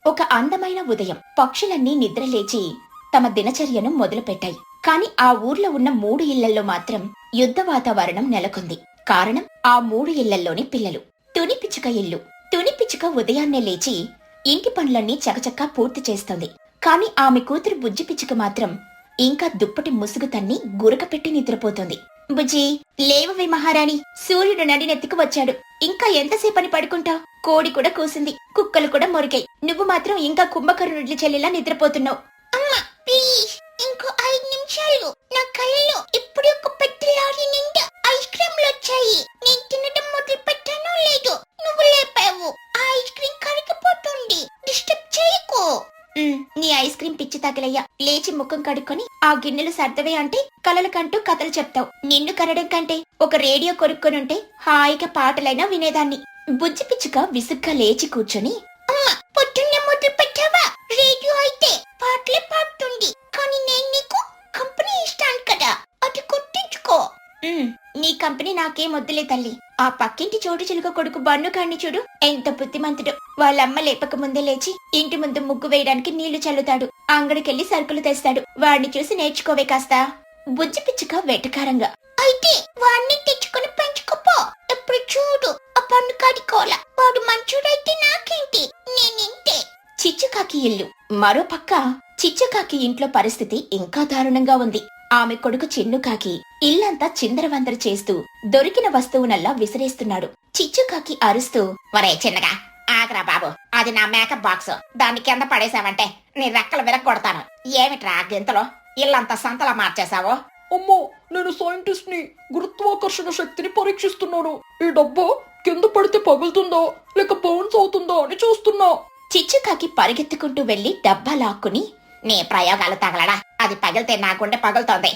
ఒక అందమైన ఉదయం పక్షులన్నీ నిద్రలేచి తమ దినచర్యను మొదలుపెట్టాయి. కాని ఆ ఊర్లో ఉన్న 3 ఇళ్లల్లో మాత్రం యుద్ధ వాతావరణం నెలకొంది. కారణం ఆ 3 ఇళ్లల్లోని పిల్లలు. తుని పిచ్చుక ఇల్లు. తుని పిచ్చుక ఉదయాన్నే లేచి ఇంటి పనులన్నీ చకచకా పూర్తి చేస్తుంది. కాని ఆమె కూతురు బుజ్జి పిచ్చుక మాత్రం ఇంకా దుప్పటి ముసుగు తన్ని గురకపెట్టి నిద్రపోతుంది. బుజ్జి, లేవవే మహారాణి, సూర్యుడు నడినెత్తికి వచ్చాడు. ఇంకా ఎంతసేపని పడుకుంటావు? కోడి కూడా కూసింది, కుక్కలు కూడా మొరిగాయి. నువ్వు మాత్రం ఇంకా కుంభకర్ణుడి చెల్లిలా నిద్రపోతున్నావు. అమ్మా ప్లీజ్, ఇంకో 5 నిమిషాలు. నా కళ్ళలో ఇప్పుడు ఒక పెద్ద లారీ నిండా ఐస్ క్రీమ్లు వచ్చాయి. నేను తినడం మొదలు పెట్టానో లేదు, నువ్వు లేపావు. ఆ ఐస్ క్రీమ్ కరిగిపోతుంది, డిస్టర్బ్ చేయకు. నీ ఐస్ క్రీమ్ పిచ్చి తగలయ్యా. లేచి ముఖం కడుక్కొని ఆ గిన్నెలు సర్దవే అంటే కలలకంటూ కథలు చెప్తావు. నిన్ను కనడం కంటే ఒక రేడియో కొనుక్కొనుంటే హాయిగా పాటలైనా వినేదాన్ని. బుజ్జి పిచ్చుక విసుగ్గా లేచి కూర్చొని, అమ్మా పొద్దున్నే మొదలు పెట్టావా? రేడియో అయితే పాటలే పాడుతుంది, కానీ నేను నీకు కంపెనీ ఇస్తాను కదా, అది గుర్తుంచుకో. నీ కంపెనీ నాకేం వద్దులే తల్లి. ఆ పక్కింటి చోటు చిలుక కొడుకు బన్ను కాన్ని చూడు, ఎంత బుద్ధిమంతుడు. వాళ్ళమ్మ లేపక ముందే లేచి ఇంటి ముందు ముగ్గు వేయడానికి నీళ్లు చల్లుతాడు, అంగడికెళ్లి సరుకులు తెస్తాడు. వాడిని చూసి నేర్చుకోవే కాస్త. బుజ్జి పిచ్చుక వెటకారంగా, అయితే వాడిని తెచ్చుకుని పెంచుకోపో. ఎప్పుడు చూడు ఆ పన్ను కాడుకోవాల. వాడు మంచోడైతే నాకేంటి, నేనింతే. చిచ్చుకాకి ఇల్లు. మరోపక్క చిచ్చుకాకి ఇంట్లో పరిస్థితి ఇంకా దారుణంగా ఉంది. ఆమె కొడుకు చిన్నుకాకి ఇల్లంతా చిందరవందర చేస్తూ దొరికిన వస్తువునల్లా విసిరేస్తున్నాడు. చిచ్చుకాకి అరుస్తూ, ఒరే చిన్నగా ఆగరా బాబు, అది నా మేకప్ బాక్స్. దాన్ని కింద పడేశావంటే నీ రెక్కలు విరగొడతాను. ఏమిట్రా గింతలో ఇల్లంతా సంతలా మార్చేశావో? అమ్మో, నేను సైంటిస్ట్ ని, గురుత్వాకర్షణ శక్తిని పరీక్షిస్తున్నాను. ఈ డబ్బా కింద పడితే పగులుతుందో లేక బౌన్స్ అవుతుందో అని చూస్తున్నా. చిచ్చుకాకి పరిగెత్తుకుంటూ వెళ్లి డబ్బా లాక్కుని, నీ ప్రయోగాలు తగలడా, అది పగిలితే నా గుండె పగులుతోంది.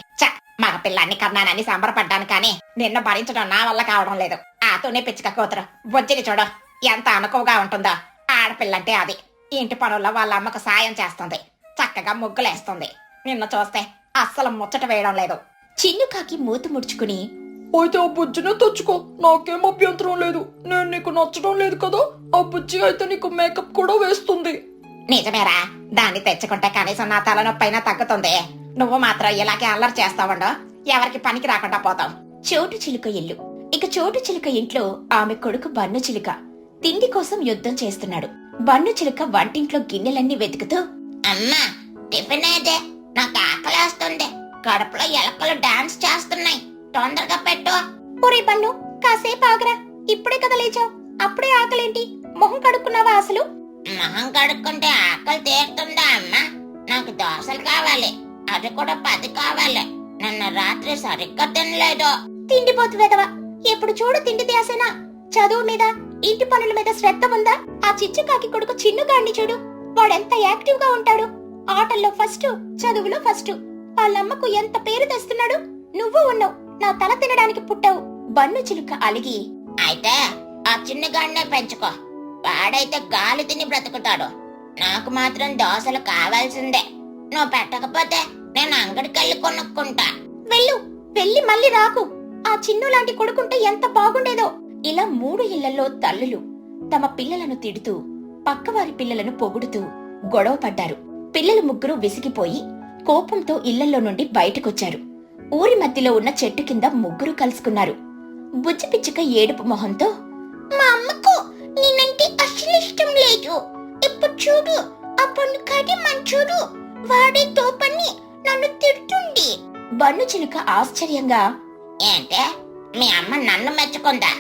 మగ పిల్లాన్ని కన్నానని సంబరపడ్డాను, కానీ నిన్ను భరించడం నా వల్ల కావడం లేదు. ఆ తుని పిచ్చుక కూతురు బొజ్జిని చూడు, ఎంత అనుకువగా ఉంటుందో. ఆడపిల్లంటే అది. ఇంటి పనుల్లో వాళ్ళ అమ్మకు సాయం చేస్తుంది, చక్కగా ముగ్గులేస్తుంది. నిన్ను చూస్తే అస్సలు ముచ్చట వేయడం లేదు. చిన్నుకాకి మూతి ముడుచుకుని, అయితే ఆ బుజ్జినే తెచ్చుకో, నాకేం అభ్యంతరం లేదు. నేను నీకు నచ్చడం లేదు కదా, ఆ బుజ్జి అయితే నీకు మేకప్ కూడా వేస్తుంది. నిజమేరా, దాన్ని తెచ్చుకుంటే కనీసం నా తలనొప్పైనా తగ్గుతుంది. నువ్వు మాత్రం ఇలాగే అల్లరి చేస్తావుండో, ఎవరికి పనికి రాకుండా పోతావు. చోటు చిలుక ఇల్లు. ఇక చోటు చిలుక ఇంట్లో ఆమె కొడుకు బన్ను చిలుక తిండి కోసం యుద్ధం చేస్తున్నాడు. బన్ను చిలుక వంటింట్లో గిన్నెలన్నీ వెతుకుతూ, అమ్మా టిఫిన్ అయితే, నాకు ఆకలేస్తుంది. కడుపులో ఎలకలు డాన్స్ చేస్తున్నాయి, తొందరగా పెట్టు. ఒరే బన్ను, కాసేపు ఆగరా, ఇప్పుడే కదా లేచావు, అప్పుడే ఆకలేంటి? మొహం కడుక్కున్నావా అసలు? మొహం కడుక్కుంటే ఆకలి తీరుతుందా అమ్మా? నాకు దోశలు కావాలి, అది కూడా 10 కావాలి. నిన్న రాత్రి సరిగ్గా తినలేదు. తిండిపోతు వెదవా, ఎప్పుడు చూడు తిండి ధ్యాసేనా? చదువు మీద, ఇంటి పనుల మీద శ్రద్ధ ఉందా? ఆ చిచ్చుకాకి కొడుకు చిన్నుగాడిని చూడు, వాడెంత యాక్టివ్ గా ఉంటాడు. ఆటల్లో ఫస్ట్, చదువులో ఫస్ట్. వాళ్ళమ్మకు ఎంత పేరు తెస్తున్నాడు. నువ్వు ఉన్నావు, నా తల తినడానికి పుట్టావు. బన్ను చిలుక అలిగి, అయితే ఆ చిన్నగాడినే పెంచుకో, వాడైతే గాలి తిని బ్రతుకుతాడు. నాకు మాత్రం దోశలు కావాల్సిందే. నువ్వు పెట్టకపోతే నేను అంగడికెళ్ళి కొనుక్కుంటా. వెళ్ళు, వెళ్ళి మళ్ళీ రాకు. ఆ చిన్ను లాంటి కొడుకుంటే ఎంత బాగుండేదో. ఇలా 3 ఇళ్లలో తల్లులు తమ పిల్లలను తిడుతూ, పక్కవారి పిల్లలను పొగుడుతూ గొడవ పడ్డారు. పిల్లలు ముగ్గురు విసిగిపోయి కోపంతో ఇళ్లలో నుండి బయటకొచ్చారు. ఊరి మధ్యలో ఉన్న చెట్టు కింద ముగ్గురు కలుసుకున్నారు. బుజ్జి పిచ్చుక ఏడుపు మొహంతో, మా అమ్మకు నేనంటే అస్సలు ఇష్టం లేదు. ఇప్పుడు చూడు, ఆ పన్ను కాడి మంచోడు, వాడే తోపని నన్ను తిడుతుంది. బన్ను చిలుక ఆశ్చర్యంగా, ఏంటే మీ అమ్మ నన్ను మెచ్చుకుందా?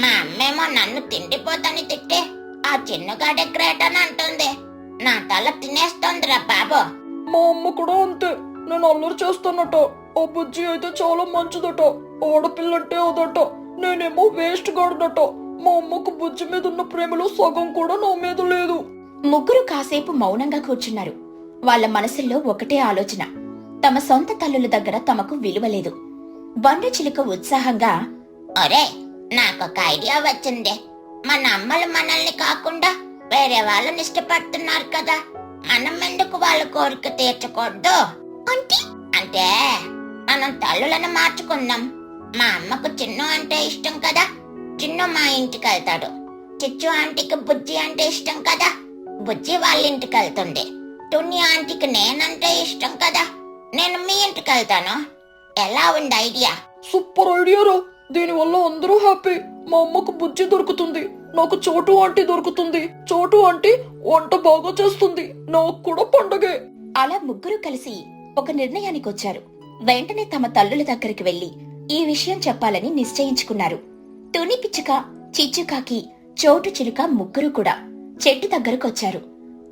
మా అమ్మేమో నన్ను తిండిపోతని తిట్టే ఆ చిన్నగాడే గ్రేట్ అని అంటుంది. నా తల తినేస్తోందిరా బాబు. మా అమ్మ కూడా అంతే, నేను అల్లరి చేస్తానట. ఆ బుజ్జి అయితే చాలా మంచిదట, ఆడపిల్లంటే అదట. నేనేమో వేస్ట్ గాడనట. మా అమ్మకు బుజ్జి మీద ఉన్న ప్రేమలో సగం కూడా నా మీద లేదు. ముగ్గురు కాసేపు మౌనంగా కూర్చున్నారు. వాళ్ళ మనసుల్లో ఒకటే ఆలోచన, తమ సొంత తల్లుల దగ్గర తమకు విలువలేదు. బన్ను చిలుక ఉత్సాహంగా, ఒరే నాకొక ఐడియా వచ్చింది. మన అమ్మలు మనల్ని కాకుండా వేరే వాళ్ళని ఇష్టపడుతున్నారు కదా, మనం ఎందుకు వాళ్ళ కోరిక తీర్చకూడదు? అంటే మనం తల్లులను మార్చుకుందాం. మా అమ్మకు చిన్ను అంటే ఇష్టం కదా, చిన్ను మా ఇంటికి వెళ్తాడు. చిచ్చు ఆంటీకి బుజ్జి అంటే ఇష్టం కదా, బుజ్జి వాళ్ళ ఇంటికి వెళ్తుంది. టున్ని ఆంటీకి నేనంటే ఇష్టం కదా, నేను మీ ఇంటికి వెళ్తాను. ఎలా ఉంది ఐడియా? సూపర్ ఐడియారా. దీనివల్ల అందరూ హ్యాపీ. మా అమ్మకు బుజ్జి దొరుకుతుంది, నాకు చోటు ఆంటీ దొరుకుతుంది. చోటు ఆంటీ వంట బాగా చేస్తుంది, నాకు కూడా పండగే. అలా ముగ్గురు కలిసి ఒక నిర్ణయానికి వచ్చారు. వెంటనే తమ తల్లుల దగ్గరికి వెళ్లి ఈ విషయం చెప్పాలని నిశ్చయించుకున్నారు. తుని పిచ్చుక, చిచ్చుకాకి, చోటు చిలుక ముగ్గురు కూడా చెట్టు దగ్గరకొచ్చారు.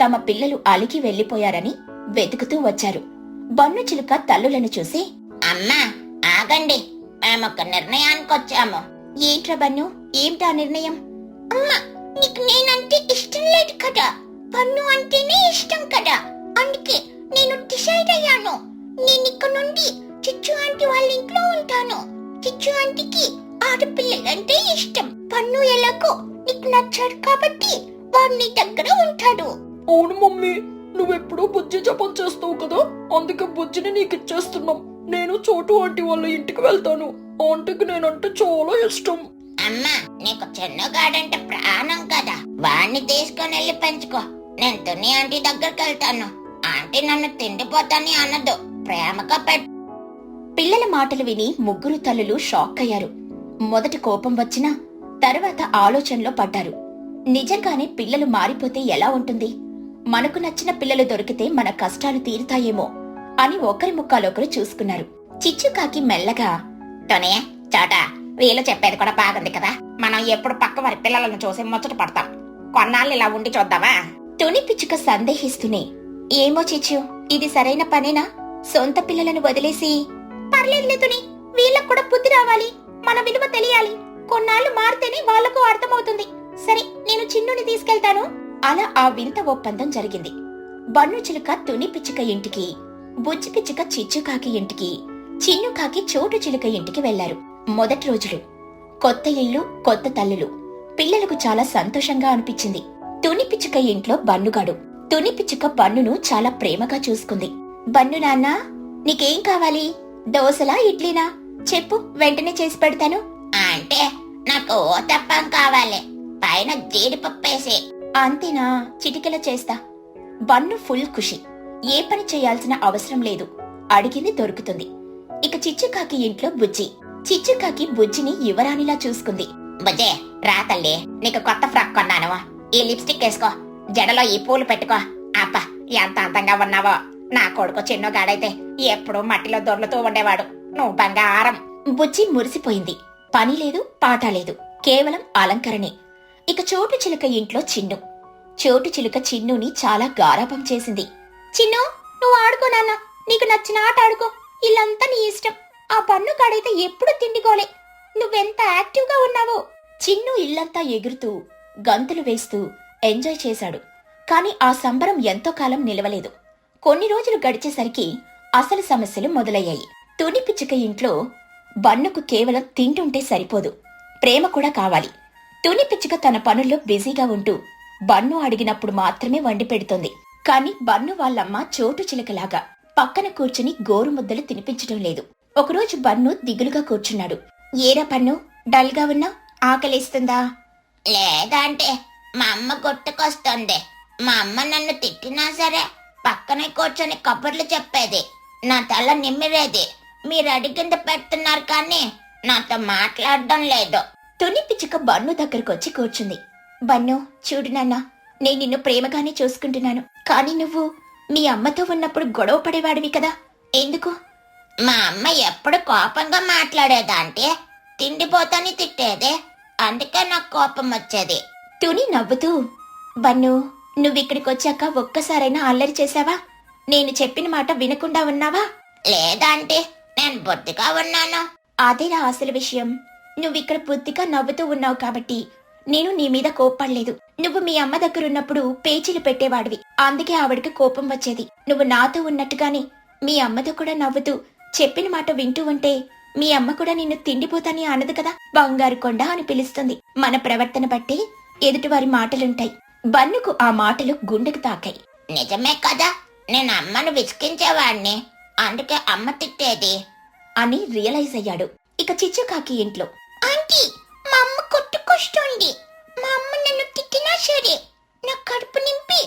తమ పిల్లలు అలిగి వెళ్లిపోయారని వెతుకుతూ వచ్చారు. బన్ను చిలుక తల్లులను చూసి, అమ్మా ఆగండి, మేమొక నిర్ణయానికొచ్చాము. ఏంట్రా బన్ను, ఏమిటా నిర్ణయం? అమ్మా, నీకు నేనంటే ఇష్టం లేదు కదా, బన్ను అంటేనే ఇష్టం కదా, అందుకే నేను డిసైడ్ అయ్యాను. నేనిక్క నుండి చిచ్చు ఆంటీ వాళ్ళ ఇంట్లో ఉంటాను. చిచ్చు ఆంటీకి ఆడపిల్లలంటే ఇష్టం. బన్ను ఎలాగో నీకు నచ్చాడు కాబట్టి వాడు నీ దగ్గర ఉంటాడు. అవును మమ్మీ, నువ్వెప్పుడూ బుజ్జి జపం చేస్తావు కదా, అందుకే బుజ్జిని నీకు ఇచ్చేస్తున్నాం. నేను చోటు ఆంటీ వాళ్ళ ఇంటికి వెళ్తాను. ఆంటీకి నేనంటే చాలా ఇష్టం. అమ్మా, నీకు చిన్నగాడంటే ప్రాణం కదా, వాణ్ణి తీసుకుని వెళ్ళి పెంచుకో. నేను తుని ఆంటీ దగ్గరికి వెళ్తాను. ఆంటీ నన్ను తిండిపోతాని అనదు, ప్రేమగా పెట్టు. పిల్లల మాటలు విని ముగ్గురు తల్లులు షాక్ అయ్యారు. మొదటి కోపం వచ్చినా తర్వాత ఆలోచనలో పడ్డారు. నిజంగానే పిల్లలు మారిపోతే ఎలా ఉంటుంది? మనకు నచ్చిన పిల్లలు దొరికితే మన కష్టాలు తీరుతాయేమో అని ఒకరి ముఖాలొకరు చూసుకున్నారు. చిచ్చుకాకి మెల్లగా, టొనే చాటా, వీళ్ళు చెప్పేది కూడా బాగుంది కదా, మనం ఎప్పుడు పక్క వారి పిల్లలను చూసి ముచ్చట పడతాం. కొన్నాళ్ళు ఇలా ఉండి చూద్దామా? తుని పిచ్చుక సందేహిస్తూనే, ఏమో చిచ్చు, ఇది సరైన పనేనా? సొంత పిల్లలను వదిలేసి? పర్లేదులే తుని, వీళ్ళకు కూడా బుద్ధి రావాలి, మన విలువ తెలియాలి. కొన్నాళ్ళు మారితేనే వాళ్లకు అర్థమవుతుంది. సరే, నేను చిన్నుని తీసుకెళ్తాను. అలా ఆ వింత ఒప్పందం జరిగింది. బన్ను చిలుక తుని పిచ్చుక ఇంటికి, బుజ్జి పిచ్చుక చిచ్చుకాకి ఇంటికి, చిన్నుకాకి చోటు చిలుక ఇంటికి వెళ్లారు. మొదటి రోజులు కొత్త ఇల్లు, కొత్త తల్లులు. పిల్లలకు చాలా సంతోషంగా అనిపించింది. తుని పిచ్చుక ఇంట్లో బన్నుగాడు. తుని పిచ్చుక బన్నును చాలా ప్రేమగా చూసుకుంది. బన్ను నాన్న, నీకేం కావాలి? దోసలా, ఇడ్లీనా? చెప్పు, వెంటనే చేసి పెడతాను. అంటే నాకు ఓతప్పం కావాలి, పైన జీడిపప్పేసి. అంతేనా? చిటికెల చేస్తా. బన్ను ఫుల్ ఖుషి. ఏ పని చేయాల్సిన అవసరం లేదు, అడిగింది దొరుకుతుంది. ఇక చిచ్చుకాకి ఇంట్లో బుజ్జి. చిచ్చుకాకి బుజ్జిని యువరాణిలా చూసుకుంది. బుజ్జే, రా తల్లి, నీకు కొత్త ఫ్రాక్ కొన్నాను. ఈ లిప్స్టిక్ వేసుకో, జడలో ఈ పూలు పెట్టుకో. అబ్బా, ఎంత అందంగా ఉన్నావో. నా కొడుకు చిన్నగాడైతే ఎప్పుడూ మట్టిలో దొర్లుతూ ఉండేవాడు, నువ్వు బంగారం. బుజ్జి మురిసిపోయింది. పని లేదు, పాట లేదు, కేవలం అలంకరణే. ఇక చోటు చిలుక ఇంట్లో చిన్ను. చోటు చిలుక చిన్నుని చాలా గారాబం చేసింది. చిన్ను, నువ్వు ఆడుకో నాన్న, నీకు నచ్చిన ఆట ఆడుకో, ఇల్లంతా నీ ఇష్టం. ఆ పన్ను కాడైతే ఎప్పుడు తిండిగోలే. నువ్వెంత యాక్టివ్ గా ఉన్నావో. చిన్ను ఇల్లంతా ఎగురుతూ గంతులు వేస్తూ ఎంజాయ్ చేశాడు. కాని ఆ సంబరం ఎంతో కాలం నిలవలేదు. కొన్ని రోజులు గడిచేసరికి అసలు సమస్యలు మొదలయ్యాయి. తుని పిచ్చుక ఇంట్లో బన్నుకు కేవలం తింటుంటే సరిపోదు, ప్రేమ కూడా కావాలి. తుని పిచ్చుక తన పనుల్లో బిజీగా ఉంటూ బన్ను అడిగినప్పుడు మాత్రమే వండి పెడుతుంది. కాని బన్ను వాళ్ళమ్మ చోటు చిలకలాగా పక్కన కూర్చుని గోరుముద్దలు తినిపించడం లేదు. ఒకరోజు బన్ను దిగులుగా కూర్చున్నాడు. ఏరా పన్ను, డల్గా ఉన్నా? ఆకలిస్తుందా? లేదంటే మా అమ్మ గుర్తుకొస్తుంది. మా అమ్మ నన్ను తిట్టినా సరే పక్కనే కూర్చొని కబుర్లు చెప్పేది, నా తల నిమ్మిరేది. మీరు అడిగింది పెడుతున్నారు కానీ నాతో మాట్లాడడం లేదు. తుని పిచ్చుక బన్ను దగ్గరకొచ్చి కూర్చుంది. బన్ను, చూడు నాన్న, నేను నిన్ను ప్రేమగానే చూసుకుంటున్నాను. కాని నువ్వు మీ అమ్మతో ఉన్నప్పుడు గొడవ పడేవాడివి కదా, ఎందుకు? మా అమ్మ ఎప్పుడు కోపంగా మాట్లాడేదా అంటే తిండిపోతాని తిట్టేదే, అందుకే నాకు కోపం వచ్చేది. తుని నవ్వుతూ, బన్ను, నువ్విక్కడికొచ్చాక ఒక్కసారైనా అల్లరి చేశావా? నేను చెప్పిన మాట వినకుండా ఉన్నావా? లేదంటే నేను బుద్ధిగా ఉన్నాను. అదేనా అసలు విషయం. నువ్విక్కడ బుద్ధిగా నవ్వుతూ ఉన్నావు కాబట్టి నేను నీ మీద కోప్పడలేదు. నువ్వు మీ అమ్మ దగ్గరున్నప్పుడు పేచీలు పెట్టేవాడివి, అందుకే ఆవిడకి కోపం వచ్చేది. నువ్వు నాతో ఉన్నట్టుగానే మీ అమ్మతో కూడా నవ్వుతూ చెప్పిన మాట వింటూ ఉంటే మీ అమ్మ కూడా నిన్ను తిండిపోతాని అనదు కదా, బంగారు కొండ అని పిలుస్తుంది. మన ప్రవర్తన బట్టి ఎదుటివారి మాటలుంటాయి. బన్నుకు ఆ మాటలు గుండెకు తాకాయి. నిజమే కదా, నేను అమ్మను విసికించేవాణ్ణి, అందుకే అమ్మ తిట్టేది అని రియలైజ్ అయ్యాడు. ఇక చిచ్చుకాకి ఇంట్లో, ఆంటీ, మా అమ్మ కొట్టుకొస్తుంది. మా అమ్మ నన్ను తిట్టినా సరే నా కడుపు నింపి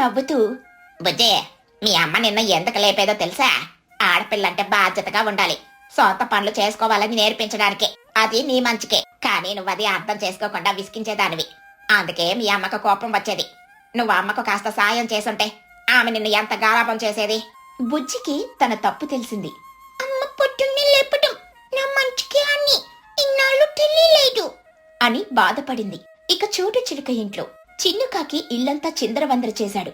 నవ్వుతూ, బుజ్జి, మీ అమ్మ నిన్న ఎందుకు లేపేదో తెలుసా? ఆడపిల్లంటే బాధ్యతగా ఉండాలి, సొంత పనులు చేసుకోవాలని నేర్పించడానికి. అది నీ మంచికే, కానీ నువ్వది అర్థం చేసుకోకుండా విసిగించేదానివి. అందుకే మీ అమ్మకు కోపం వచ్చేది. నువ్వు అమ్మకు కాస్త సాయం చేసుంటే ఆమె నిన్ను ఎంత గారాబం చేసేది. బుజ్జికి తన తప్పు తెలిసింది. అమ్మ పొద్దున్నే లేపడం నా మంచికే అని ఇన్నాళ్ళు తెలియలేదు అని బాధపడింది. ఇక చోటు చిలుక ఇంట్లో చిన్నుకాకి ఇల్లంతా చిందరవందర చేశాడు.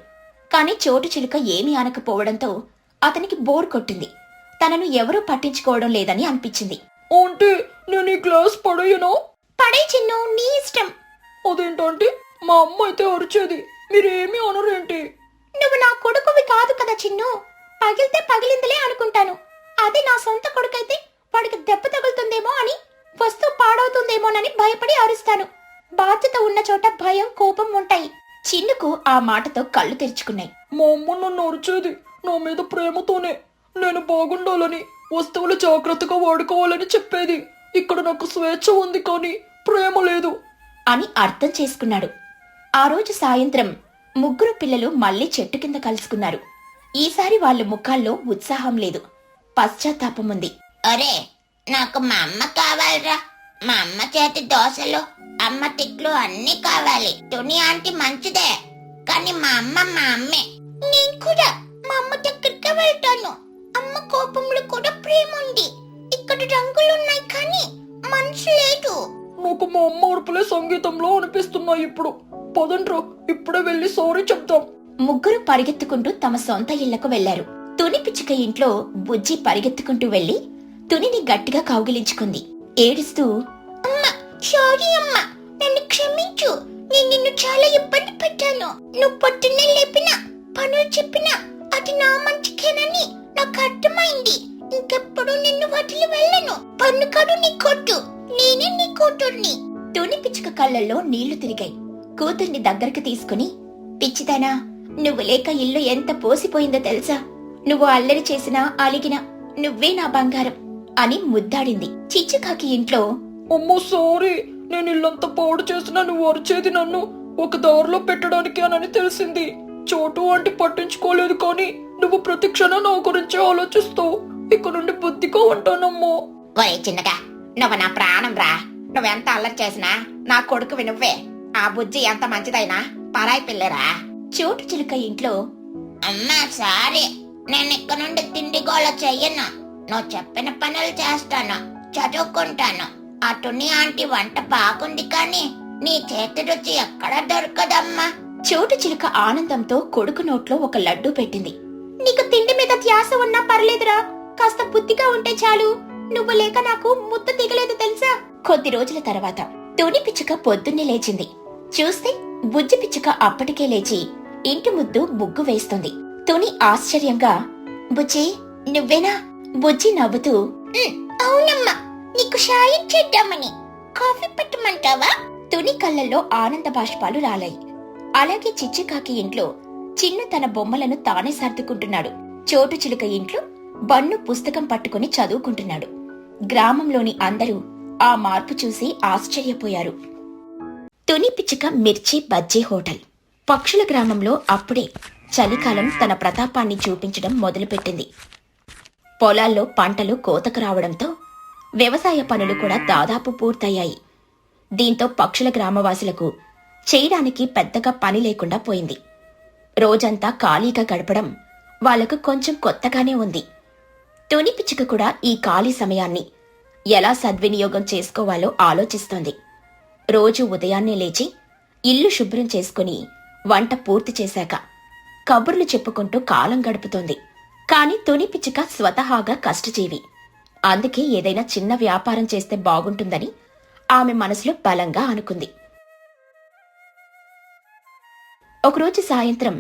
కాని చోటు చిలుక ఏమీ అనకపోవడంతో అతనికి బోర్ కొట్టింది. తనను ఎవరూ పట్టించుకోవడం లేదని అనిపించింది. అంటే నేను ఈ గ్లాస్ పడేయనా? పడే చిన్ను, నీ ఇష్టం. అదేంటంటే మా అమ్మ అయితే అరిచేది, మీరేమీ అనరేంటి? నువ్వు నా కొడుకువి కాదు కదా చిన్ను. పగిలితే పగిలిందిలే అనుకుంటాను. అదే నా సొంత కొడుకైతే వాడికి దెబ్బ తగులుతుందేమో అని, వస్తువు పాడవుతుందేమోనని భయపడి అరుస్తాను. బాధ్యత ఉన్న చోట భయం, కోపం ఉంటాయి. చిన్నుకు ఆ మాటతో కళ్ళు తెరుచుకున్నాయి. మా అమ్మ నన్ను అరిచేది నా మీద ప్రేమతోనే. నేను బాగుండాలని, వస్తువులు జాగ్రత్తగా వాడుకోవాలని చెప్పేది. ఇక్కడ నాకు స్వేచ్ఛ ఉంది కానీ ప్రేమ లేదు అని అర్థం చేసుకున్నాడు. ఆ రోజు సాయంత్రం ముగ్గురు పిల్లలు మళ్లీ చెట్టు కింద కలుసుకున్నారు. ఈసారి వాళ్ళ ముఖాల్లో ఉత్సాహం లేదు, పశ్చాత్తాపం ఉంది. ఒరే, నాకు మా అమ్మ కావాలిరా. మా అమ్మ చేతి దోశలు, అమ్మ తిట్లు అన్నీ కావాలి. తుని ఆంటీ మంచిదే, కానీ మా అమ్మే. నేను కూడా మా అమ్మ దగ్గరికి వెళ్తాను. అమ్మ కోపంలో కూడా ప్రేమ ఉంది. ఇక్కడ రంగులున్నాయి కానీ మనసు లేదు. నాకు మా అమ్మ అరుపులే సంగీతంలో అనిపిస్తున్నాయి ఇప్పుడు. పదండ్రా, ఇప్పుడే వెళ్ళి సారీ చెప్తాం. ముగ్గురు పరిగెత్తుకుంటూ తమ సొంత ఇళ్లకు వెళ్లారు. తుని పిచ్చుక ఇంట్లో బుజ్జి పరిగెత్తుకుంటూ వెళ్లి తునిని గట్టిగా కౌగిలించుకుంది. ఏడుస్తూ, అమ్మా, సారీ అమ్మా, నన్ను క్షమించు. నేను నిన్ను చాలా ఇబ్బంది పెట్టాను. నువ్వు పొద్దున్నే లేపినా, పనులు చెప్పినా అది నా మంచికేనని నాకు అర్థమైంది. ఇంకెప్పుడు నిన్ను వదిలి వెళ్ళను. పన్నుకాడు నీ కొట్టు, నేనే నీ కూతుర్ని. తుని పిచ్చుక కళ్ళల్లో నీళ్లు తిరిగాయి. కూతుర్ని దగ్గరికి తీసుకుని, పిచ్చిదానా, నువ్వు లేక ఇల్లు ఎంత పోసిపోయిందో తెలుసా? నువ్వు అల్లరి చేసినా అలిగినా నువ్వే నా బంగారం అని ముద్దాడింది. చిచ్చుకాకి ఇంట్లో, అమ్మో సారీ, నేను ఇల్లంతా పాడు చేసినా నువ్వు అరిచేది నన్ను ఒక దారిలో పెట్టడానికి అని తెలిసింది. చోటు అంటే పట్టించుకోలేదు కానీ నువ్వు ప్రతి క్షణం నా గురించి ఆలోచిస్తావు. ఇక నుండి బుద్ధిగా ఉంటానమ్మో. ఒరే చిన్నగా, నువ్వు నా ప్రాణం రా. నువ్వెంత అల్లరి చేసినా నా కొడుకువి నువ్వే. ఆ బుజ్జి ఎంత మంచిదైనా పరాయి పిల్లరా. చోటు చిలుక ఇంట్లో, అమ్మా సారీ, నేను ఇక్కడ నుండి తిండి గోళ చెయ్యను. నువ్వు చెప్పిన పనులు చేస్తాను, చదువుకుంటాను. ఆ తుని ఆంటీ వంట బాగుంది కానీ నీ చేతి రుచి ఎక్కడా దొరకదమ్మా. చోటు చిలుక ఆనందంతో కొడుకు నోట్లో ఒక లడ్డూ పెట్టింది. నీకు తిండి మీద ధ్యాస ఉన్నా పర్లేదురా, కాస్త బుద్ధిగా ఉంటే చాలు. నువ్వు లేక నాకు ముద్ద దిగలేదు తెలుసా? కొద్ది రోజుల తర్వాత తుని పిచ్చుక పొద్దున్నే లేచింది. చూస్తే బుజ్జి పిచ్చుక అప్పటికే లేచి ఇంటి ముద్దు ముగ్గు వేస్తుంది. తుని ఆశ్చర్యంగా, బుజ్జి నువ్వేనా? బుజ్జి నవ్వుతూ, అవునమ్మా, నీకు సాయం చేద్దామని. కాఫీ పెట్టమంటావా? తుని కళ్ళల్లో ఆనంద బాష్పాలు రాలాయి. అలాగే చిచ్చుకాకి ఇంట్లో చిన్ను తన బొమ్మలను తానే సర్దుకుంటున్నాడు. చోటు చిలుక ఇంట్లో బన్ను పుస్తకం పట్టుకుని చదువుకుంటున్నాడు. గ్రామంలోని అందరూ ఆ మార్పు చూసి ఆశ్చర్యపోయారు. తుని పిచ్చుక మిర్చి బజ్జీ హోటల్. పక్షుల గ్రామంలో అప్పుడే చలికాలం తన ప్రతాపాన్ని చూపించడం మొదలుపెట్టింది. పొలాల్లో పంటలు కోతకు రావడంతో వ్యవసాయ పనులు కూడా దాదాపు పూర్తయ్యాయి. దీంతో పక్షుల గ్రామవాసులకు చేయడానికి పెద్దగా పని లేకుండా పోయింది. రోజంతా ఖాళీగా గడపడం వాళ్లకు కొంచెం కొత్తగానే ఉంది. తుని పిచ్చుక కూడా ఈ ఖాళీ సమయాన్ని ఎలా సద్వినియోగం చేసుకోవాలో ఆలోచిస్తోంది. రోజు ఉదయాన్నే లేచి ఇల్లు శుభ్రం చేసుకుని వంట పూర్తి చేశాక కబుర్లు చెప్పుకుంటూ కాలం గడుపుతోంది. కాని తుని పిచ్చుక స్వతహాగా కష్టజీవి. అందుకే ఏదైనా చిన్న వ్యాపారం చేస్తే బాగుంటుందని ఆమె మనసులో బలంగా అనుకుంది. ఒకరోజు సాయంత్రం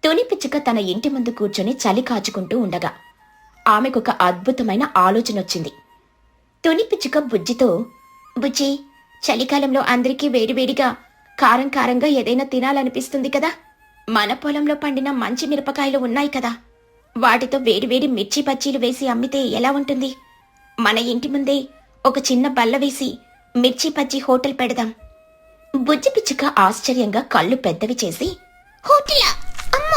తుని పిచ్చుక తన ఇంటి ముందు కూర్చొని చలి కాచుకుంటూ ఉండగా ఆమెకొక అద్భుతమైన ఆలోచనొచ్చింది. తుని పిచ్చుక బుజ్జితో, బుజ్జి, చలికాలంలో అందరికీ వేడివేడిగా కారం కారంగా ఏదైనా తినాలనిపిస్తుంది కదా. మన పొలంలో పండిన మంచి మిరపకాయలు ఉన్నాయి కదా, వాటితో వేడివేడి మిర్చి బజ్జీలు వేసి అమ్మితే ఎలా ఉంటుంది? మన ఇంటి ముందే ఒక చిన్న బల్ల వేసి మిర్చి బజ్జీ హోటల్ పెడదాం. బుజ్జి పిచ్చుక ఆశ్చర్యంగా కళ్ళు పెద్దవి చేసి, హోటలా? అమ్మో,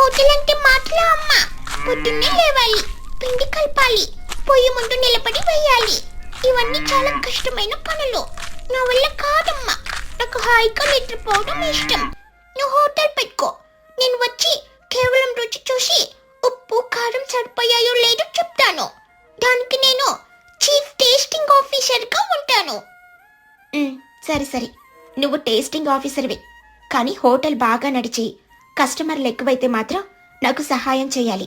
హోటల్ అంటే మాటలా అమ్మా? పొద్దున్నే లేవాలి, పిండి కలపాలి, పొయ్యి ముందు నిలబడి వేయాలి. ఇవన్నీ చాలా కష్టమైన పనులు. నా వల్ల కాదమ్మా. నాకు హాయిగా నిద్రపోవడం ఇష్టం. నువ్వు హోటల్ పెట్టుకో. నేను వచ్చి కేవలం రుచి చూసి ఉప్పు కారం సరిపోయాయో లేదో చెప్తాను. దానికి నేను చీఫ్ టేస్టింగ్ ఆఫీసర్గా ఉంటాను. సరే సరే, నువ్వు టేస్టింగ్ ఆఫీసర్వి. కానీ హోటల్ బాగా నడిచి కస్టమర్లు ఎక్కువైతే మాత్రం నాకు సహాయం చేయాలి.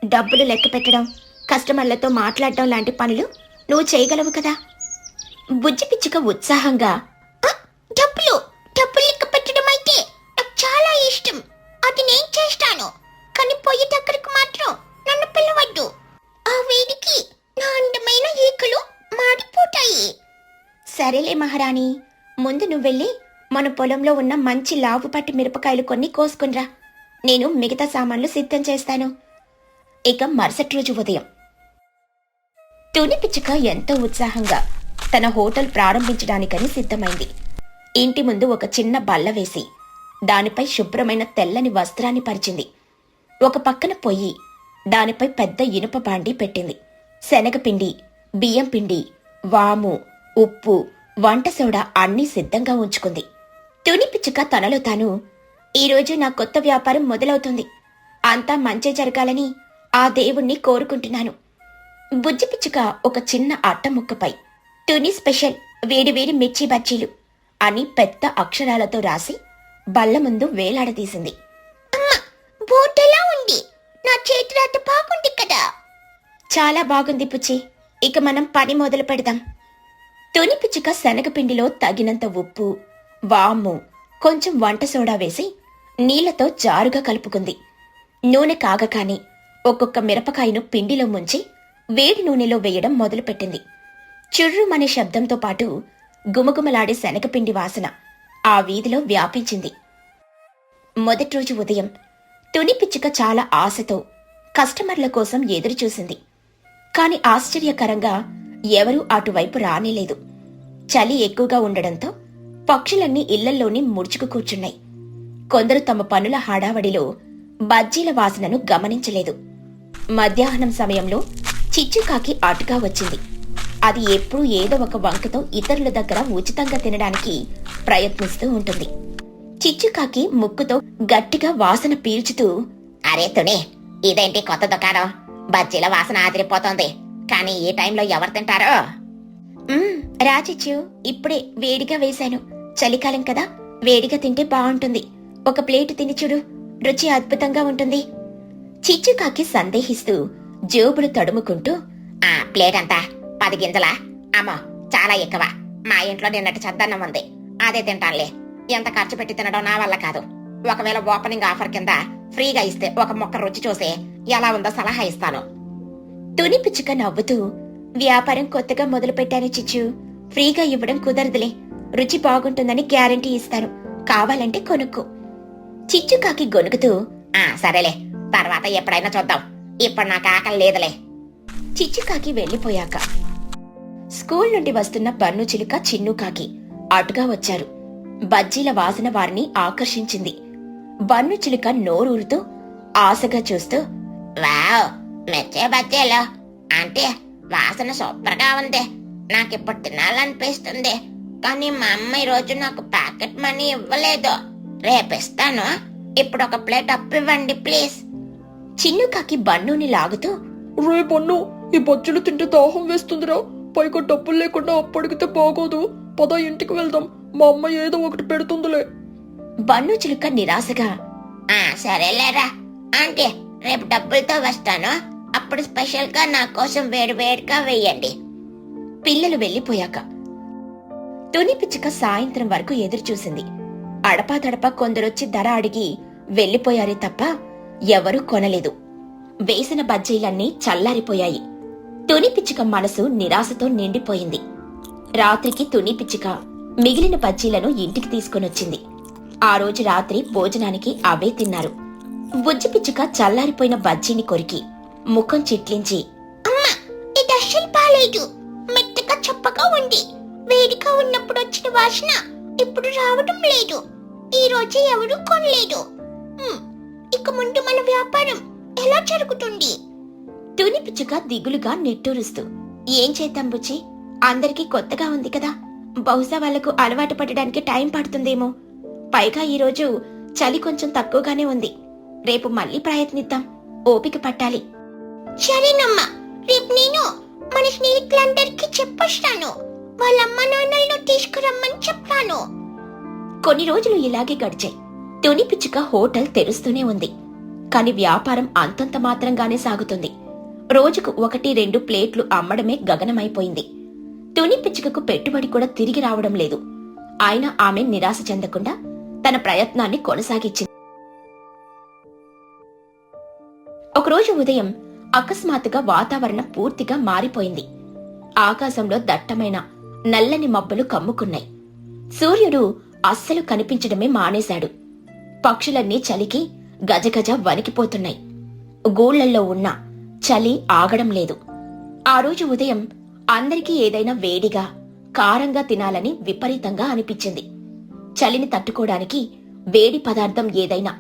డబ్బులు లెక్క పెట్టడం, కస్టమర్లతో మాట్లాడడం లాంటి పనులు నువ్వు చేయగలవు కదా? బుజ్జి పిచ్చుక ఉత్సాహంగా, డబ్బులు లెక్క పెట్టడం అయితే నాకు చాలా ఇష్టం. అది నేను చేస్తాను. కానీ పొయ్యి దగ్గరకు మాత్రం నన్ను పిలవద్దు. ఆ వేడికి నా అందమైన ఈకలు మాడిపోతాయి. సరేలే మహారాణి, ముందు నువ్వెళ్ళి మన పొలంలో ఉన్న మంచి లావు పట్టి మిరపకాయలు కొన్ని కోసుకునిరా. నేను మిగతా సామాన్లు సిద్ధం చేస్తాను. ఇక మరుసటి రోజు ఉదయం తుని పిచ్చుక ఎంతో ఉత్సాహంగా తన హోటల్ ప్రారంభించడానికని సిద్ధమైంది. ఇంటి ముందు ఒక చిన్న బల్ల వేసి దానిపై శుభ్రమైన తెల్లని వస్త్రాన్ని పరిచింది. ఒక పక్కన పొయ్యి, దానిపై పెద్ద ఇనుప బాండీ పెట్టింది. శనగపిండి, బియ్యం పిండి, వాము, ఉప్పు, వంట సోడా అన్నీ సిద్ధంగా ఉంచుకుంది. తుని పిచ్చుక తనలో తాను, ఈరోజు నా కొత్త వ్యాపారం మొదలవుతుంది. అంతా మంచి జరగాలని ఆ దేవుణ్ణి కోరుకుంటున్నాను. బుజ్జి పిచ్చుక ఒక చిన్న అట్ట ముక్కపై తుని స్పెషల్ వేడివేడి మిర్చి బజ్జీలు అని పెద్ద అక్షరాలతో రాసి బల్ల ముందు వేలాడదీసింది. అమ్మా, బోర్డెలా ఉంది? నా చేతి రాత బాగుంది కదా? చాలా బాగుంది పుచ్చి. ఇక మనం పని మొదలు పెడదాం. తుని పిచ్చుక శనగపిండిలో తగినంత ఉప్పు, వాము, కొంచెం వంట సోడా వేసి నీళ్లతో జారుగా కలుపుకుంది. నూనె కాగకాని ఒక్కొక్క మిరపకాయను పిండిలో ముంచి వేడి నూనెలో వేయడం మొదలుపెట్టింది. చుర్రుమనే శబ్దంతో పాటు గుమగుమలాడే శనగపిండి వాసన ఆ వీధిలో వ్యాపించింది. మొదటి రోజు ఉదయం తుని పిచ్చుక చాలా ఆశతో కస్టమర్ల కోసం ఎదురుచూసింది. కాని ఆశ్చర్యకరంగా ఎవరూ అటువైపు రానేలేదు. చలి ఎక్కువగా ఉండడంతో పక్షులన్నీ ఇళ్లల్లోని ముడుచుకు కూర్చున్నాయి. కొందరు తమ పనుల హడావడిలో బజ్జీల వాసనను గమనించలేదు. మధ్యాహ్నం సమయంలో చిచ్చుకాకి అటుగా వచ్చింది. అది ఎప్పుడూ ఏదో ఒక వంకతో ఇతరుల దగ్గర ఉచితంగా తినడానికి ప్రయత్నిస్తూ ఉంటుంది. చిచ్చుకాకి ముక్కుతో గట్టిగా వాసన పీల్చుతూ, అరే తుని, ఇదేంటి కొత్త దుకాణం? బజ్జీల వాసన ఆదిరిపోతోంది. కానీ ఈ టైంలో ఎవరు తింటారో? రా చిచ్చు, ఇప్పుడే వేడిగా వేశాను. చలికాలం కదా, వేడిగా తింటే బాగుంటుంది. ఒక ప్లేటు తిని చూడు, రుచి అద్భుతంగా ఉంటుంది. చిచ్చుకాకి సందేహిస్తూ జేబులు తడుముకుంటూ, ఆ ప్లేట్ అంతా 10 గింజలా? అమ్మో, చాలా ఎక్కువ. మా ఇంట్లో నిన్నటి చద్దన్నం ఉంది, అదే తింటానులే. ఎంత ఖర్చు పెట్టి తినడం నా వల్ల కాదు. ఒకవేళ ఓపెనింగ్ ఆఫర్ కింద ఫ్రీగా ఇస్తే ఒక మొక్క రుచి చూసి ఎలా ఉందో సలహా ఇస్తాను. తుని పిచ్చుక నవ్వుతూ, వ్యాపారం కొత్తగా మొదలు పెట్టాను చిచ్చు, ఫ్రీగా ఇవ్వడం కుదరదులే. రుచి బాగుంటుందని గ్యారంటీ ఇస్తాను, కావాలంటే కొనుక్కో. చిచ్చుకాకి గొనుకుతూ, సరేలే, తర్వాత ఎప్పుడైనా చూద్దాం. ఇప్పుడు నాకు ఆకలి లేదులే. చిచ్చుకాకి వెళ్లిపోయాక స్కూల్ నుండి వస్తున్న బన్ను చిలుక, చిన్నుకాకి అటుగా వచ్చారు. బజ్జీల వాసన వారిని ఆకర్షించింది. బన్ను చిలుక నోరూరుతూ ఆశగా చూస్తూ, వావ్, మెచ్చే బజ్జీలు అంటే వాసన సూపర్ గా ఉంది. నాకిప్పుడు తినాలనిపిస్తుంది. కానీ మా అమ్మ ఈరోజు నాకు ప్యాకెట్ మనీ ఇవ్వలేదు. రేపిస్తాను. ఇప్పుడు ఒక ప్లేట్ అప్పివ్వండి ప్లీజ్. చిన్నుకాకి బన్నుని లాగుతూ, రే బన్ను, ఈ బజ్జీలు తింటే దాహం వేస్తుందిరా. పైగా డబ్బులు లేకుండా అప్పడిగితే బాగోదు. పద, ఇంటికి వెళ్దాం. మా అమ్మ ఏదో ఒకటి పెడుతుందిలే. బన్ను చిలుక నిరాశగా, సరేలేరా అంటే రేపు డబ్బులతో వస్తాను. అప్పుడు స్పెషల్ గా నా కోసం వేడివేడిగా వేయండి. పిల్లలు వెళ్లిపోయాక తుని పిచ్చుక సాయంత్రం వరకు ఎదురుచూసింది. అడపాదడపా కొందరొచ్చి ధర అడిగి వెళ్లిపోయారే తప్ప ఎవరూ కొనలేదు. వేసిన బజ్జీలన్నీ చల్లారిపోయాయి. తుని పిచ్చుక మనసు నిరాశతో నిండిపోయింది. రాత్రికి తుని పిచ్చుక మిగిలిన బజ్జీలను ఇంటికి తీసుకొనొచ్చింది. ఆ రోజు రాత్రి భోజనానికి అవే తిన్నారు. బుజ్జి పిచ్చుక చల్లారిపోయిన బజ్జీని కొరికి ముఖం చిట్లించి, అమ్మా, ఇది అస్సలు బాలేదు. మెత్తగా చప్పగా ఉంది. వేడిగా ఉన్నప్పుడు వచ్చిన వాసన ఇప్పుడు రావడం లేదు. ఈ రోజు ఎవరు కొనలేదు. ఇక ముందు మన వ్యాపారం ఎలా జరుగుతుంది? తుని పిచ్చుక దిగులుగా నిట్టూరుస్తూ, ఏం చేద్దాం బుజ్జి, అందరికీ కొత్తగా ఉంది కదా, బహుశా వాళ్లకు అలవాటు పడడానికి టైం పడుతుందేమో. పైగా ఈరోజు చలి కొంచెం తక్కువగానే ఉంది. రేపు మళ్ళీ ప్రయత్నిద్దాం, ఓపిక పట్టాలి. సరేనమ్మా, రేపు నేను మన స్నేహితులందరికీ చెప్పొస్తాను. వాళ్ళ అమ్మ నాన్నలను తీసుకురమ్మని చెప్తాను. కొన్ని రోజులు ఇలాగే గడిచాయి. తుని పిచ్చుక హోటల్ తెరుస్తూనే ఉంది. కాని వ్యాపారం అంతంత మాత్రంగానే సాగుతుంది. రోజుకు 1-2 ప్లేట్లు అమ్మడమే గగనమైపోయింది. తుని పిచ్చుకకు పెట్టుబడి కూడా తిరిగి రావడం లేదు. అయినా ఆమె నిరాశ చెందకుండా తన ప్రయత్నాన్ని కొనసాగించింది. ఒకరోజు ఉదయం అకస్మాత్తుగా వాతావరణం పూర్తిగా మారిపోయింది. ఆకాశంలో దట్టమైన నల్లని మబ్బులు కమ్ముకున్నాయి. సూర్యుడు అస్సలు కనిపించడమే మానేశాడు. పక్షులన్నీ చలికి గజగజ వణికిపోతున్నాయి. గూళ్లల్లో ఉన్న చలి ఆగడం లేదు. ఆ రోజు ఉదయం అందరికీ ఏదైనా వేడిగా, కారంగా తినాలని విపరీతంగా అనిపించింది. చలిని తట్టుకోవడానికి వేడి పదార్థం ఏదైనా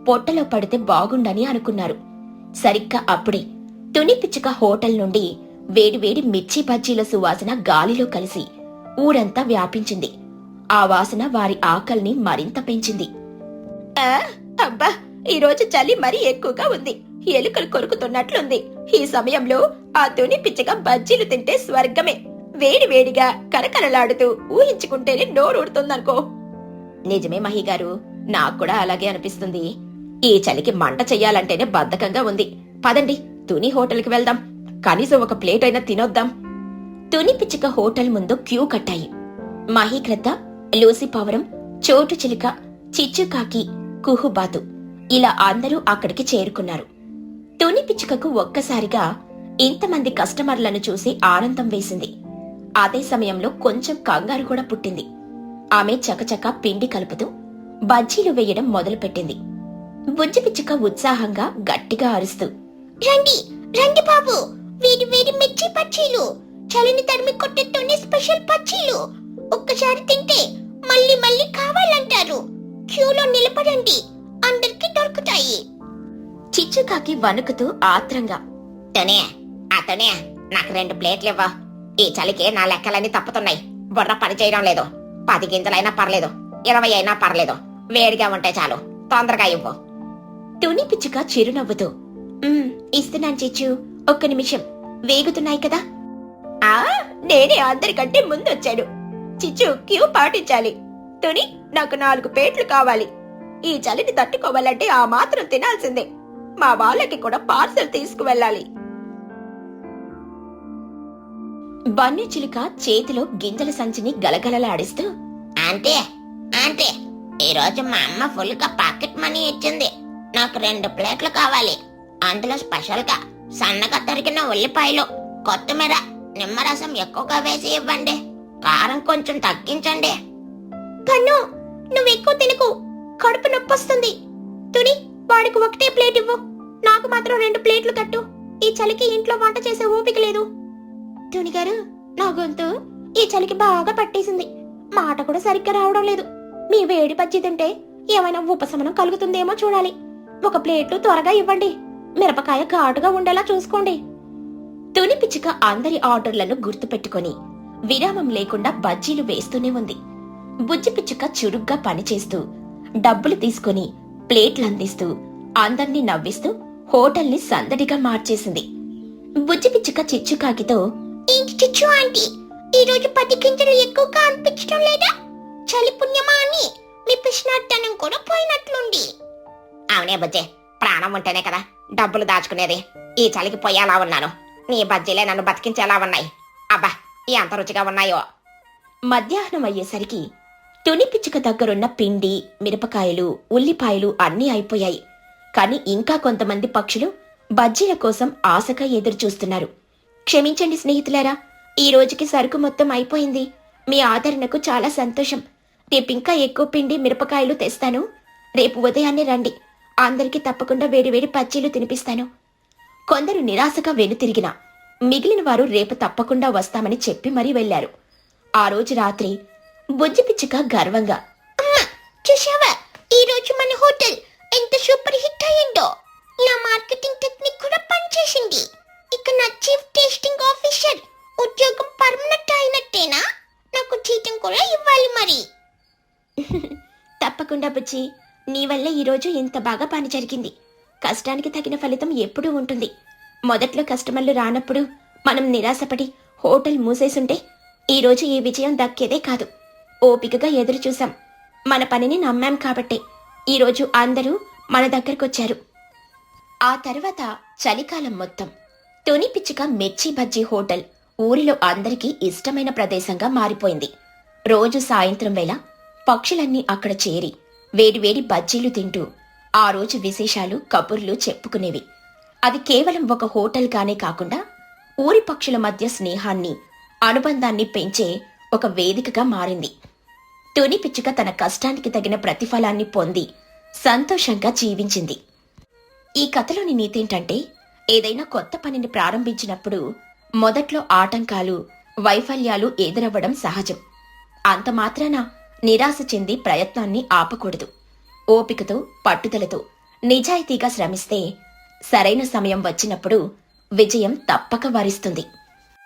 పొట్టలో పడితే బాగుండని అనుకున్నారు. సరిగ్గా అప్పుడే తుని పిచ్చుక హోటల్ నుండి వేడివేడి మిర్చి బజ్జీల సువాసన గాలిలో కలిసి ఊరంతా వ్యాపించింది. ఆ వాసన వారి ఆకల్ని మరింత పెంచింది. అబ్బా, ఈరోజు చలి మరీ ఎక్కువగా ఉంది. ఎలుకలు కొరుకుతున్నట్లుంది. ఈ సమయంలో ఆ తుని పిచ్చగా బజ్జీలు తింటే స్వర్గమే. వేడివేడిగా కరకరలాడుతూ ఊహించుకుంటేనే నోరూడుతుందనుకో. నిజమే మహిగారు, నాకు కూడా అలాగే అనిపిస్తుంది. ఈ చలికి మంట చెయ్యాలంటేనే బద్ధకంగా ఉంది. పదండి, తుని హోటల్కి వెళ్దాం. కనీసం ఒక ప్లేట్ అయినా తినొద్దాం. తుని పిచ్చుక హోటల్ ముందు క్యూ కట్టాయి. మహీకృత, లూసి పావురం, చోటు చిలుక, చిచ్చుకాకి, కుహుబాతు ఇలా అందరూ అక్కడికి చేరుకున్నారు. తుని పిచ్చుకకు ఒక్కసారిగా ఇంతమంది కస్టమర్లను చూసి ఆనందం వేసింది. అదే సమయంలో కొంచెం కంగారు కూడా పుట్టింది. ఆమె చకచక పిండి కలుపుతూ బజ్జీలు వేయడం మొదలుపెట్టింది. బుజ్జి పిచ్చుక ఉత్సాహంగా గట్టిగా అరుస్తూ, రండి రండి బాబు, వేడి వేడి మిర్చి బజ్జీలు, చలిని తరిమి కొట్టే తుని స్పెషల్ బజ్జీలు. ఒక్కసారి తింటే మళ్ళీ మళ్ళీ కావాలంటారు. క్యూలో నిలబడండి, అందరికీ దొరుకుతాయి. చిచ్చుకాకి వణుకుతూ ఆత్రంగా, తునే, తునే, నాకు 2 ప్లేట్లు ఇవ్వ. ఈ చలికి నా లెక్కలన్నీ తప్పుతున్నాయి. బుర్ర పని చేయడం లేదు. 10 గింజలైనా పర్లేదు, 20 అయినా పర్లేదు. వేడిగా ఉంటే చాలు, తొందరగా ఇవ్వు. తుని పిచ్చుక చిరునవ్వుతూ, ఇస్తున్నాను చిచ్చు, ఒక్క నిమిషం, వేగుతున్నాయి కదా. నేనే అందరికంటే ముందొచ్చాడు. చిచ్చు, క్యూ పాటించాలి. తుని, నాకు 4 ప్లేట్లు కావాలి. ఈ చలిని తట్టుకోవాలంటే ఆ మాత్రం తినాల్సిందే. మా వాళ్ళకి కూడా పార్సల్ తీసుకువెళ్ళాలి. బన్ను చిలుక చేతిలో గింజల సంచిని గలగలలాడిస్తూ, అంటే అంటే ఈరోజు మా అమ్మ ఫుల్ గా పాకెట్ మనీ ఇచ్చింది. నాకు 2 ప్లేట్లు కావాలి. అందులో స్పెషల్ గా సన్నగా తరిగిన ఉల్లిపాయలు, కొత్తిమీర, నిమ్మరసం ఎక్కువగా వేసి ఇవ్వండి. కారం కొంచెం తగ్గించండి. పన్ను, నువ్వు ఎక్కువ తినకు, కడుపు నొప్పి వస్తుంది. తుని, వాడికి 1 ప్లేట్ ఇవ్వు. నాకు మాత్రం 2 ప్లేట్లు కట్టు. ఈ చలికి ఇంట్లో వంట చేసే ఓపిక లేదు. తుని గారు, నా గొంతు ఈ చలికి బాగా పట్టేసింది. మాట కూడా సరిగ్గా రావడం లేదు. మీ వేడి బజ్జీ తింటే ఏమైనా ఉపశమనం కలుగుతుందేమో చూడాలి. 1 ప్లేట్లు త్వరగా ఇవ్వండి. మిరపకాయ ఘాటుగా ఉండేలా చూసుకోండి. తుని పిచ్చుక అందరి ఆర్డర్లను గుర్తుపెట్టుకుని విరామం లేకుండా బజ్జీలు వేస్తూనే ఉంది. బుజ్జి పిచ్చుక చురుగ్గా పనిచేస్తూ డబ్బులు తీసుకుని ప్లేట్లందిస్తూ అందర్నీ నవ్విస్తూ హోటల్ని సందడిగా మార్చేసింది. బుజ్జి పిచ్చుక చిచ్చుకాకితో, ఏంటి చిచ్చు ఆంటీ, ఈ రోజు 10 గింజలు ఎక్కువగా అనిపించడం లేదా? చలి పుణ్యమా అని మీ పిచ్చినట్టనం కూడా పోయినట్లుంది. అవునే బుజ్జి, ప్రాణం ఉంటేనే కదా డబ్బులు దాచుకునేది. ఈ చలికి పోయేలా ఉన్నాను. నీ బజ్జీలే నన్ను బతికించేలా ఉన్నాయి. అబ్బా, ఎంత రుచిగా ఉన్నాయో. మధ్యాహ్నం అయ్యేసరికి తుని పిచ్చుక దగ్గరున్న పిండి, మిరపకాయలు, ఉల్లిపాయలు అన్నీ అయిపోయాయి. కాని ఇంకా కొంతమంది పక్షులు బజ్జీల కోసం ఆశగా ఎదురుచూస్తున్నారు. క్షమించండి స్నేహితులారా, ఈ రోజుకి సరుకు మొత్తం అయిపోయింది. మీ ఆదరణకు చాలా సంతోషం. రేపింకా ఎక్కువ పిండి, మిరపకాయలు తెస్తాను. రేపు ఉదయాన్నే రండి. అందరికీ తప్పకుండా వేడివేడి బజ్జీలు తినిపిస్తాను. కొందరు నిరాశగా వెనుతిరిగినా మిగిలిన వారు రేపు తప్పకుండా వస్తామని చెప్పి మరీ వెళ్లారు. ఆ రోజు రాత్రి బుజ్జి పిచ్చుక గర్వంగా, అమ్మా, చూశావా, ఈ రోజు మన హోటల్ ఎంత సూపర్ హిట్ వచ్చాయండో. నా మార్కెటింగ్ టెక్నిక్ కూడా పనిచేసింది. ఇక నా చీఫ్ టేస్టింగ్ ఆఫీసర్ ఉద్యోగం పర్మనెంట్ అయినట్టేనా? నాకు జీతం కూడా ఇవ్వాలి మరి. తప్పకుండా బుజ్జి, నీ వల్ల ఈరోజు ఇంత బాగా పని జరిగింది. కష్టానికి తగిన ఫలితం ఎప్పుడూ ఉంటుంది. మొదట్లో కస్టమర్లు రానప్పుడు మనం నిరాశపడి హోటల్ మూసేసుంటే ఈరోజు ఈ విజయం దక్కేదే కాదు. ఓపికగా ఎదురు చూసాం, మన పనిని నమ్మాం కాబట్టే ఈరోజు అందరూ మన దగ్గరకొచ్చారు. ఆ తర్వాత చలికాలం మొత్తం తుని పిచ్చుక మిర్చి బజ్జీ హోటల్ ఊరిలో అందరికీ ఇష్టమైన ప్రదేశంగా మారిపోయింది. రోజు సాయంత్రం వేళ పక్షులన్నీ అక్కడ చేరి వేడివేడి బజ్జీలు తింటూ ఆ రోజు విశేషాలు కబుర్లు చెప్పుకునేవి. అది కేవలం ఒక హోటల్గానే కాకుండా ఊరి పక్షుల మధ్య స్నేహాన్ని, అనుబంధాన్ని పెంచే ఒక వేదికగా మారింది. తుని పిచ్చుక తన కష్టానికి తగిన ప్రతిఫలాన్ని పొంది సంతోషంగా జీవించింది. ఈ కథలోని నీతేంటంటే, ఏదైనా కొత్త పనిని ప్రారంభించినప్పుడు మొదట్లో ఆటంకాలు, వైఫల్యాలు ఎదురవ్వడం సహజం. అంత మాత్రాన నిరాశ చెంది ప్రయత్నాన్ని ఆపకూడదు. ఓపికతో, పట్టుదలతో, నిజాయితీగా శ్రమిస్తే సరైన సమయం వచ్చినప్పుడు విజయం తప్పక వరిస్తుంది.